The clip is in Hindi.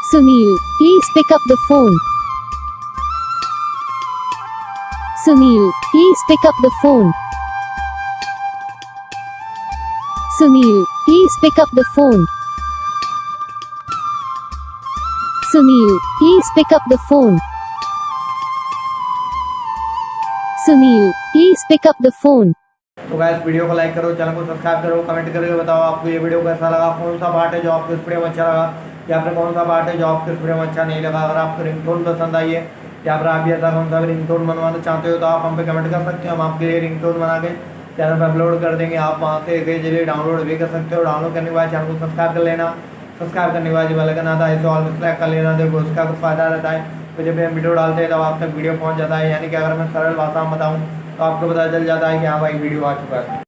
Sunil, please pick up the phone. Sunil, please pick up the phone. Sunil, please pick up the phone. Sunil, please pick up the phone. Sunil, please pick up the phone. तो गाइस वीडियो को लाइक करो, चैनल को सब्सक्राइब करो, कमेंट करके बताओ आपको ये वीडियो कैसा लगा, कौन सा पार्ट है जो आपको इस वीडियो में अच्छा लगा या फिर कौन सा पार्ट है जो आपको इस वीडियो में अच्छा नहीं लगा। अगर आपको रिंगटोन पसंद आई है या फिर आप भी ऐसा कौन सा भी रिंगटोन बनवाना चाहते हो तो आप हम पे कमेंट कर सकते हो। हम आपके लिए रिंगटोन बना के चैनल पर अपलोड कर देंगे। आप वहाँ से इसे जरिए डाउनलोड भी कर सकते हो। डाउनलोड करने के बाद चैनल को सब्सक्राइब कर लेना। सब्सक्राइब करने के बाद जो बेल आइकन आता है इसे ऑल पे सेलेक्ट कर लेना। देखो उसका कुछ फ़ायदा रहता है, तो जब भी हम वीडियो डालते हैं तब आप तक वीडियो पहुँच जाता है। यानी कि अगर मैं सरल भाषा में बताऊँ तो आपको पता चल जाता है कि हाँ भाई वीडियो आ चुका है।